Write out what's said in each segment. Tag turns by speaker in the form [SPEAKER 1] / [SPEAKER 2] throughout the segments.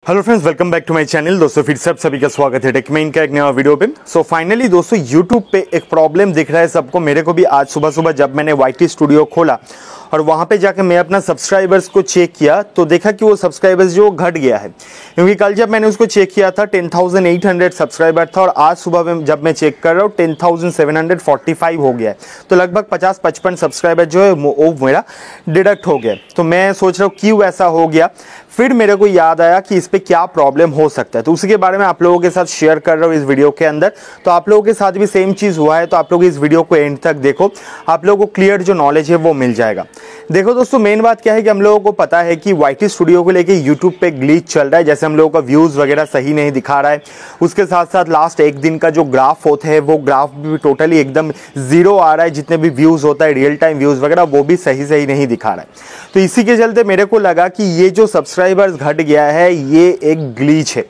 [SPEAKER 1] Hello friends, welcome back to my channel. दोस्तों फिर सब सभी का स्वागत है टेकमेन का एक नया वीडियो पे। सो फाइनली दोस्तों यूट्यूब पे एक प्रॉब्लम दिख रहा है सबको। मेरे को भी आज सुबह सुबह जब मैंने YT स्टूडियो खोला और वहाँ पे जाके मैं अपना सब्सक्राइबर्स को चेक किया तो देखा कि वो सब्सक्राइबर्स जो घट गया है, क्योंकि कल जब मैंने उसको चेक किया था 10,800 सब्सक्राइबर था और आज सुबह में जब मैं चेक कर रहा हूँ 10,745 हो गया है। तो लगभग 50-55 सब्सक्राइबर जो है वो मेरा डिडक्ट हो गया। तो मैं सोच रहा हूँ क्यों ऐसा हो गया। फिर मेरे को याद आया कि इस पे क्या प्रॉब्लम हो सकता है, तो उसी के बारे में आप लोगों के साथ शेयर कर रहा हूँ इस वीडियो के अंदर। तो आप लोगों के साथ भी सेम चीज़ हुआ है, तो आप लोग इस वीडियो को एंड तक देखो, आप लोगों को क्लियर जो नॉलेज है वो मिल जाएगा। देखो दोस्तों, मेन बात क्या है कि हम लोगों को पता है कि YT स्टूडियो को लेके यूट्यूब पे ग्लिच चल रहा है। जैसे हम लोगों का व्यूज़ वगैरह सही नहीं दिखा रहा है, उसके साथ साथ लास्ट एक दिन का जो ग्राफ होता है वो ग्राफ भी टोटली एकदम जीरो आ रहा है। जितने भी व्यूज़ होता है रियल टाइम व्यूज़ वगैरह वो भी सही नहीं दिखा रहा है। तो इसी के चलते मेरे को लगा कि ये जो सब्सक्राइबर्स घट गया है ये एक ग्लिच है।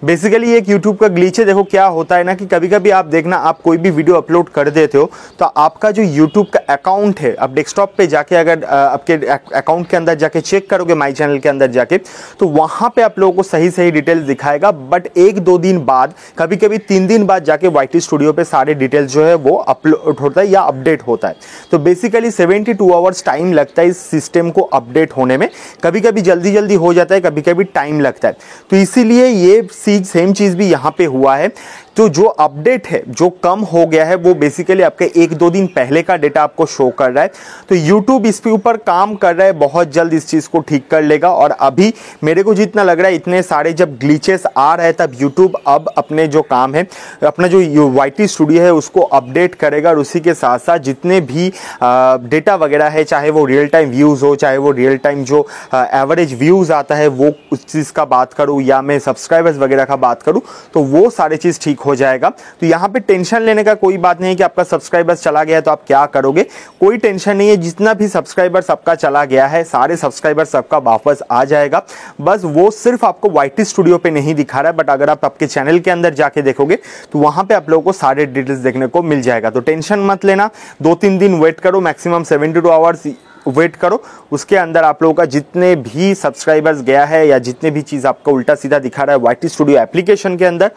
[SPEAKER 1] बेसिकली ये एक यूट्यूब का ग्लिच है। देखो क्या होता है ना कि कभी कभी आप देखना, आप कोई भी वीडियो अपलोड कर देते हो तो आपका जो यूट्यूब का अकाउंट है, आप डेस्कटॉप पे जाके अगर आपके अकाउंट के अंदर जाके चेक करोगे, माई चैनल के अंदर जाके, तो वहां पे आप लोगों को सही डिटेल्स दिखाएगा। बट 1-2 दिन बाद, कभी कभी 3 दिन बाद जाके YT स्टूडियो पे सारे डिटेल्स जो है वो अपलोड होता है या अपडेट होता है। तो बेसिकली 72 आवर्स टाइम लगता है इस सिस्टम को अपडेट होने में। कभी कभी जल्दी हो जाता है, कभी कभी टाइम लगता है। तो इसीलिए ये सेम चीज भी यहाँ पे हुआ है। तो जो अपडेट है, जो कम हो गया है, वो बेसिकली आपके 1-2 दिन पहले का डेटा आपको शो कर रहा है। तो YouTube इसके ऊपर काम कर रहा है, बहुत जल्द इस चीज को ठीक कर लेगा। और अभी मेरे को जितना लग रहा है, इतने सारे जब ग्लिचेस आ रहे हैं तब YouTube अब अपने जो काम है, अपना जो YT स्टूडियो है उसको अपडेट करेगा। और उसी के साथ साथ जितने भी डेटा वगैरह है, चाहे वो रियल टाइम व्यूज हो, चाहे वो रियल टाइम जो एवरेज व्यूज आता है वो उस चीज का बात करूँ, या मैं सब्सक्राइबर्स वगैरह का बात करूँ, तो वो सारी चीज ठीक हो जाएगा। तो यहाँ पे टेंशन लेने का कोई बात नहीं है कि आपका सब्सक्राइबर्स चला गया है तो आप क्या करोगे। कोई टेंशन नहीं है, जितना भी सब्सक्राइबर्स आपका चला गया है सारे सब्सक्राइबर्स आपका वापस आ जाएगा। बस वो सिर्फ आपको YT स्टूडियो पे नहीं दिखा रहा है, बट अगर आप आपके चैनल के अंदर जाके देखोगे तो वहां पे आप लोगों को सारे डिटेल्स देखने को मिल जाएगा। तो टेंशन मत लेना, 2-3 दिन वेट करो, मैक्सिमम 72 आवर्स वेट करो। उसके अंदर आप लोगों का जितने भी सब्सक्राइबर्स गया है या जितने भी चीज़ आपका उल्टा सीधा दिखा रहा है YT स्टूडियो एप्लीकेशन के अंदर,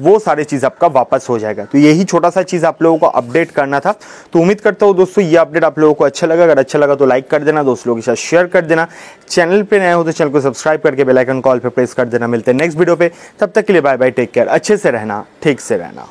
[SPEAKER 1] वो सारी चीज़ आपका वापस हो जाएगा। तो यही छोटा सा चीज़ आप लोगों को अपडेट करना था। तो उम्मीद करता हूँ दोस्तों ये अपडेट आप लोगों को अच्छा लगा। अगर अच्छा लगा तो लाइक कर देना, दोस्त लोगों के साथ शेयर कर देना। चैनल पे नए हो तो चैनल को सब्सक्राइब करके बेल आइकन कॉल पे प्रेस कर देना। मिलते हैं नेक्स्ट वीडियो पे, तब तक के लिए बाय बाय, टेक केयर, अच्छे से रहना, ठीक से रहना।